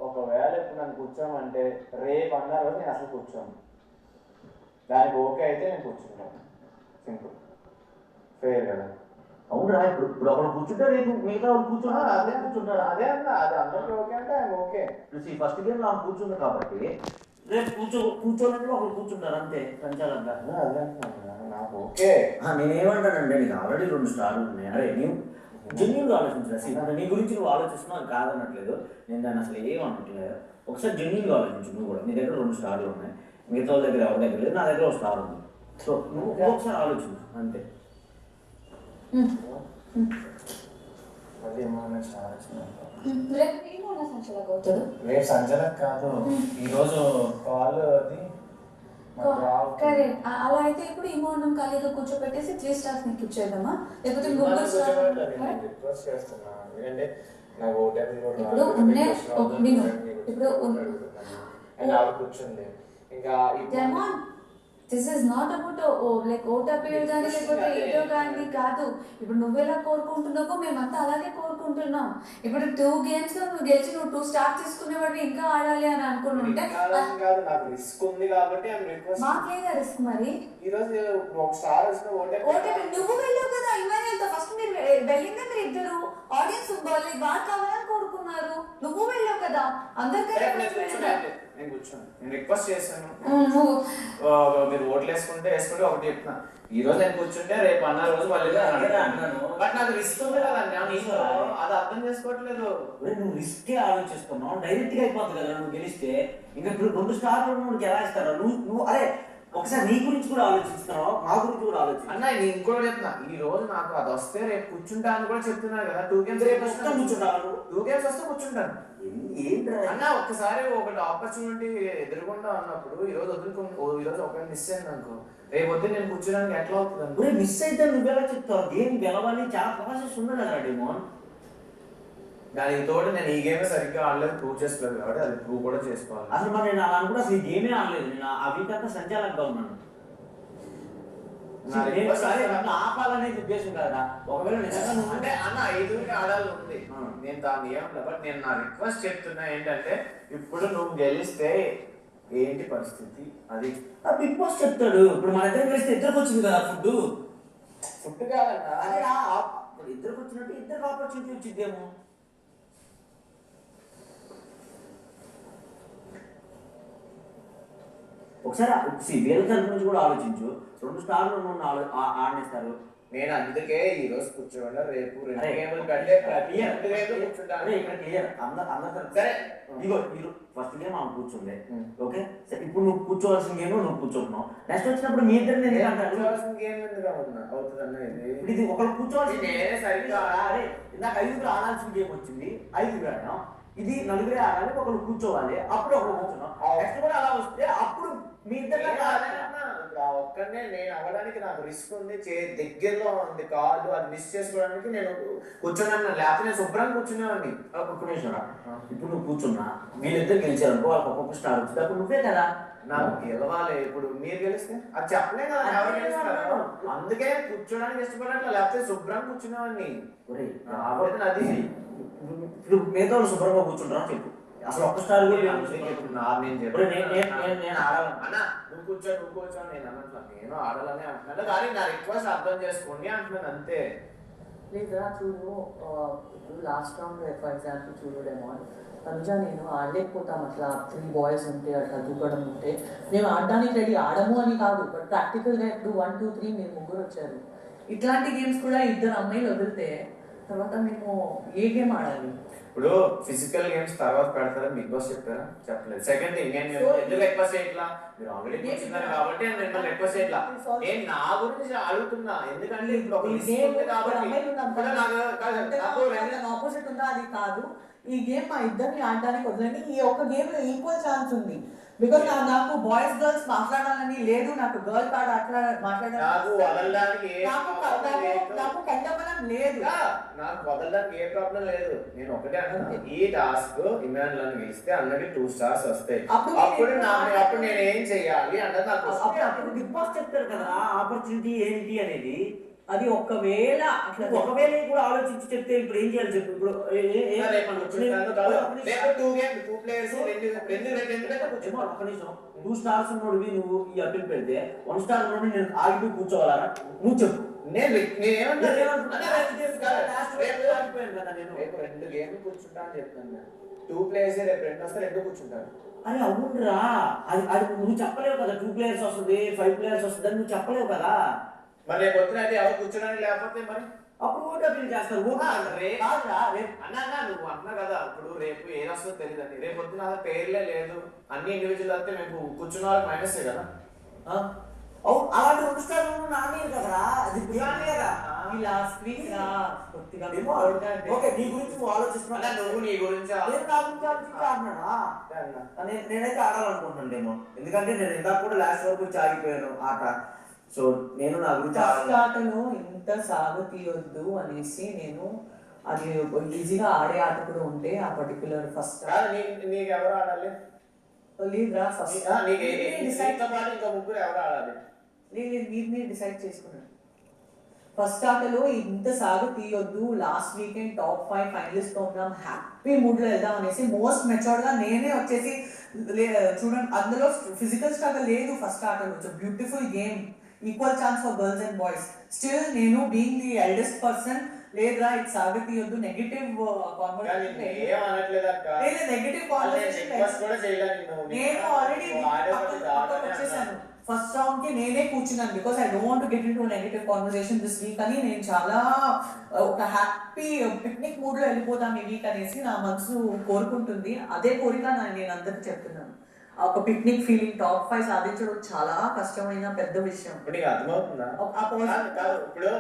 ఒకవేళ ఇప్పుడు నన్ను కూర్చోమంటే రేపు అన్న రోజు నేను అసలు కూర్చోను. దానికి ఓకే అయితే నేను కూర్చుంటాను. సింపుల్, ఫెయిర్ కదా. అవునరా, ఇప్పుడు ఒకరు కూర్చుంటే రేపు మిగతా వాళ్ళు కూర్చుంటారు. అదే కూర్చుంటారు, అదే అన్న, అది అందరికీ ఓకే అంటే ఆయన ఓకే. ఫస్ట్ గేమ్ నాకు కూర్చుంది కాబట్టి రేపు కూర్చోనప్పుడు ఒకరు కూర్చుంటారు అంతే, సంచాలంగా. అదే అంటున్నాను, నాకు ఓకే. నేనేమంటానంటే నీకు ఆల్రెడీ 2 స్టార్లు ఉన్నాయి. అరే నీవు జెన్యున్గా ఆలోచించరా. నీ గురించి నువ్వు ఆలోచిస్తున్నావు కాదనట్లేదు, నేను దాన్ని అసలు ఏమనట్లేదు. ఒకసారి జెన్యున్గా ఆలోచించు. నువ్వు కూడా నీ దగ్గర 2 స్టార్లు ఉన్నాయి, మిగతా వాళ్ళ దగ్గర ఎవరి దగ్గర లేదు, నా దగ్గర 1 స్టార్ ఉంది. సో నువ్వు ఒకసారి ఆలోచించు అంతే. అది ఏమన్నా చాలా రేపు సంచలకు కాదు, ఈరోజు కాల్ అది కరెక్ట్. అలా అయితే ఇప్పుడు ఈ మోడం ఖాళీగా కూర్చోబెట్టేసి 3 స్టార్స్ నీకు ఇచ్చేద్దామా, లేకపోతే రిక్వెస్ట్ చేస్తున్నా. ఎందుకంటే నాకు ఇప్పుడు ఉన్నాయి. ఇప్పుడు కూర్చుంది ఇంకా this is not about like vote appeal కానీ లేకపోతే ఏదో కానీ కాదు. ఇప్పుడు నువ్వెలా కోరుకుంటున్నావో మేమంతా అలాగే కోరుకుంటున్నాం. ఇప్పుడు 2 games లో నువ్వు గెలిచి నువ్వు 2 స్టార్స్ తీసుకునేవాడివి ఇంకా ఆడాలి అని అనుకుంటుంటే నాకు రిస్క్ ఉంది కాబట్టి మాకేగా రిస్క్. మరి ఈరోజు ఒక స్టార్ వస్తే ఓటే నువ్వు వెళ్ళావు కదా ఇమాన్యుయల్తో. ఫస్ట్ మీరు వెళ్ళిందే మీరు ఇద్దరు, ఆడియన్స్ బాగా కావాలని కోరుకున్నారు. నువ్వు వెళ్ళావు కదా, అందరికీ నేను కూర్చోను. నేను రిక్వెస్ట్ చేశాను, మీరు ఓట్లు వేసుకుంటే ఒకటి చెప్తున్నా. ఈ రోజు నేను కూర్చుంటే రేపు అన్న రోజు మళ్ళీ అన్నాను. బట్ నాకు రిస్క్ ఉంది కదండి, అది అర్థం చేసుకోవట్లేదు. నువ్వు రిస్కే ఆలోచిస్తున్నావు, డైరెక్ట్ గా అయిపోతుంది కదా. నువ్వు గెలిస్తే ఇంకా ఇప్పుడు 2 స్టార్లు ఉన్నోడికి ఎలా ఇస్తారా? నువ్వు అరే ఒకసారి నీ గురించి కూడా ఆలోచిస్తున్నావు, మా గురించి కూడా ఆలోచించు. అన్న నేను ఇంకోటి చెప్తున్నా, ఈ రోజు నాకు అది వస్తే రేపు కూర్చుంటా అని కూడా చెప్తున్నాను కదా. 2 games రేపు వస్తే కూర్చుంటాను, 2 games వస్తే కూర్చుంటాను. ఏంట్రా అన్న ఒక్కసారి ఒకటి ఆపర్చునిటీ ఎదురుకుండా ఉన్నప్పుడు ఈ రోజు ఒక మిస్ అయింది అనుకో, రేపు వద్దు నేను కూర్చోడానికి ఎట్లా అవుతుంది? మిస్ అయితే నువ్వెలా చెప్తావు? గేమ్ గెలవాలి, చాలా ప్రాసెస్ ఉంది కదా డెమోన్. దానికి తోడు నేను ఈ గేమ్ సరిగ్గా ఆడలేదు, ప్రూవ్ చేసుకోలేదు కాబట్టి అది ప్రూవ్ కూడా చేసుకోవాలి. అసలు మరి నేను అలా అనుకుంటే అసలు ఈ గేమే ఆడలేదు. నేను ఆ వీక్ అంతా సంచాలంగా ఉన్నాను. ఆపాలనేది ఉద్దేశం కదా. ఒకవేళ నిజంగా అంటే అన్న 5కి ఆడాలి ఉంది, నేను దాన్ని ఏమన్నా. బట్ నేను నా రిక్వెస్ట్ చెప్తున్నా ఏంటంటే, ఇప్పుడు నువ్వు గెలిస్తే ఏంటి పరిస్థితి అది బిగ్ బాస్ చెప్తాడు. ఇప్పుడు మన ఇద్దరు కలిస్తే ఇద్దరికి వచ్చింది కదా ఫుడ్ కాదన్నా. అదే ఇప్పుడు ఇద్దరికి వచ్చినట్టు ఇద్దరికి ఆపర్చునిటీ వచ్చిందేమో. ఒకసారి వేరే తరఫు నుంచి కూడా ఆలోచించు. 2 స్టార్లు ఆడనిస్తారు. నేను అందుకే ఈ రోజు కూర్చోకుండా రేపు 2 గేమ్లు కంటే సరే ఇగో ఫస్ట్ గేమ్ ఆమె కూర్చుంది, ఓకే. ఇప్పుడు నువ్వు కూర్చోవలసిన గేమ్ నువ్వు కూర్చోతున్నావు. నెక్స్ట్ వచ్చినప్పుడు మీ ఇద్దరు ఇది ఒకరు కూర్చోవాల్సింది. ఇందాక 5గురు ఆడాల్సిన గేమ్ వచ్చింది, 5గురు ఆడాం. ఇది 4గురే ఆడాలి, ఒకరు కూర్చోవాలి, అప్పుడు ఒకరు కూర్చున్నాం. నెక్స్ట్ కూడా అలా వస్తే అప్పుడు మీ ఇద్దరు ఒక్కనే నేను అవ్వడానికి నాకు రిస్క్ ఉంది, దగ్గరలో ఉంది కాదు, అది మిస్ చేసుకోవడానికి నేను కూర్చున్నాను. లేకపోతే నేను శుభ్రంగా కూర్చునేవాడిని. ఇప్పుడు నువ్వు కూర్చున్నా, వీళ్ళిద్దరు గెలిచారు, వాళ్ళకి ఒక్కొక్క స్టార్ వచ్చింది, అప్పుడు నువ్వే కదా. నాకు గెలవాలి. ఇప్పుడు మీరు గెలిస్తే అది చెప్పలే కదా ఎవరు గెలుస్తారు. అందుకే కూర్చోడానికి ఇష్టపడట్లా, లేకపోతే శుభ్రంగా కూర్చునేవాడిని. అది ఇప్పుడు మిగతా వాళ్ళు శుభ్రంగా కూర్చుంటారా చెప్పు. అసలు ఒక్క స్టార్ నేను ఆడాలి అన్న, నువ్వు కూర్చో నేను అన్నట్లా. నేను ఆడాలని అంటున్నాను, కానీ నా రిక్వెస్ట్ అర్థం చేసుకోండి అంటున్నాను అంతే. లేదా చూడు, ఇప్పుడు లాస్ట్ రౌండ్ ఫర్ ఎగ్జాంపుల్ చూడు డెమోన్, తనుజ నేను ఆడలేకపోతాం. అట్లా 3 బాయ్స్ ఉంటే అట్లా దూకడం ఉంటే మేము ఆడడానికి రెడీ. ఆడము అని కాదు, బట్ ప్రాక్టికల్గా ఇప్పుడు 1, 2, 3 మీరు 3 వచ్చారు. ఇట్లాంటి గేమ్స్ కూడా 2 అమ్మాయిలు వదిలితే తర్వాత మేము ఏ గేమ్ ఆడాలి? ఇప్పుడు ఫిజికల్ గేమ్స్ తర్వాత పెడతారా బిగ్ బాస్ చెప్పారా? చెప్పలేదు. సెకండ్ థింగ్ నేను ఎందుకు రిక్వెస్ట్ చేయట్లా, మీరు ఆల్రెడీ కూర్చున్నారు కాబట్టి నేను రిక్వెస్ట్ చేయట్లా. నేను నా గురించి అడుగుతున్నా, ఎందుకంటే ఇప్పుడు ఒక ఆపోజిట్ ఉందా అది కాదు. ఈ గేమ్ మా ఇద్దరిని ఆడడానికి వదిలేండి. ఈ ఒక్క గేమ్ లో ఈక్వల్ ఛాన్స్ ఉంది. బికాస్ నాకు బాయ్స్ గర్ల్స్ మాట్లాడాలని లేదు, నాకు గర్ల్ కార్డ్ అట్లా మాట్లాడాలి, నాకు కండమనం లేదు, నాకు వదలడానికి ఏ ప్రాబ్లం లేదు. నేను ఒకటే అంటున్నా, ఈ టాస్క్ ఇమాన్యుల్ గెలిస్తే అందరికి 2 స్టార్స్ వస్తాయి. అప్పుడు నేను ఏం చెయ్యాలి అన్నది నాకు. అప్పుడు బిగ్ బాస్ చెప్తారు కదా ఆపర్చునిటీ ఏంటి అనేది. అది ఒకవేళ అట్లా ఒకవేళ కూడా ఆలోచించి చెప్తే ఇప్పుడు ఏం చేయాలి చెప్పు ఇప్పుడు రేపు కూర్చుంటాను కాదు. రేపు 2 players ఏమో ఒక్క నిమిషం 2 స్టార్స్ ఉన్నోడివి నువ్వు ఈ అప్పీల్ పెడితే 1 స్టార్ ఉన్నోడిని నేను ఆగిపోయి కూర్చోవాలా నువ్వు చెప్పు. నేనేమన్నా కదా నేను రేపు 2 గేమ్లు కూర్చుంటా అని చెప్తాను నేను. 2 players రేపు 2 వస్తే 2 కూర్చుంటారు. అరే అవునురా, అది నువ్వు చెప్పలేవు కదా. 2 players వస్తుంది 5 players వస్తుంది అని నువ్వు చెప్పలేవు కదా. మరి రేపు వచ్చినట్టు ఎవరు కూర్చోడానికి లేకపోతే మరి అప్పుడు ఓటు అప్పీల్ చేస్తారు. ఓటు అన్నా నువ్వు అంటున్నా కదా ఇప్పుడు రేపు ఏది వస్తుందో తెలియదు అని. రేపు పొద్దున పేర్లే లేదు అన్ని ఇండివిజువల్ వస్తే మేము కూర్చున్న వాళ్ళకి మైనస్ కదా. అలాంటి 2 స్టార్లు నానే కదరా, అది కదా. ఈ లాస్ట్ వీక్ కొద్దిగా ఓకే నీ గురించి నువ్వు ఆలోచిస్తున్నావు. అన్నా నువ్వు నీ గురించి నా గురించి ఆడుతున్నాడా? నేనైతే ఆడాలనుకుంటున్నాను. ఎందుకంటే నేను ఇందాక కూడా లాస్ట్ వరకు వచ్చి ఆగిపోయాను ఆట. సో నేను నా గురించి ఆటలో ఇంత సాగు తీయొద్దు అనేసి నేను అది ఈజీగా ఆడే ఆట కూడా ఉంటే ఆ పర్టికులర్ ఫస్ట్ నీకు ఎవరు ఆడాలి? లేదురా ఫస్ట్ ఇంకా ముగ్గురు ఎవరు ఆడాలి? మీరు డిసైడ్ చేసుకున్నాను. ఫస్ట్ ఆటలో ఇంత సాగు తీయొద్దు, లాస్ట్ వీకెండ్ టాప్ 5 ఫైనలిస్ట్ తో ఉన్నాం, హ్యాపీ మూడ్ లో వెళ్దాం అనేసి మోస్ట్ మెచ్యూర్డ్ గా నేనే వచ్చేసి చూడండి అందులో ఫిజికల్ స్ట్రగల్ లేదు. ఫస్ట్ ఆటలో it's beautiful game, equal chance for girls and boys. Still నేను బీయింగ్ ది ఎల్డెస్ట్ పర్సన్ లేదురా ఇది సాగు తీయొద్దు నెగటివ్ కాన్వర్సేషన్ నేను ఆల్రెడీ వచ్చేసాను. ఫస్ట్ రౌండ్ కి నేనే కూర్చున్నాను because I don't want to get into negative conversation this week అని. నేను చాలా ఒక హ్యాపీ పిక్నిక్ మూడ్ లో వెళ్ళిపోతాం ఈ వీక్ అనేసి నా మనసు కోరుకుంటుంది. అదే కోరిక నేను అందరికి చెప్తున్నాను. ఒక పిక్నిక్ ఫీలింగ్ టాప్ 5 సాధించడం చాలా కష్టమైన పెద్ద విషయం. ఇప్పుడు అర్థమవుతుందా? ఇప్పుడు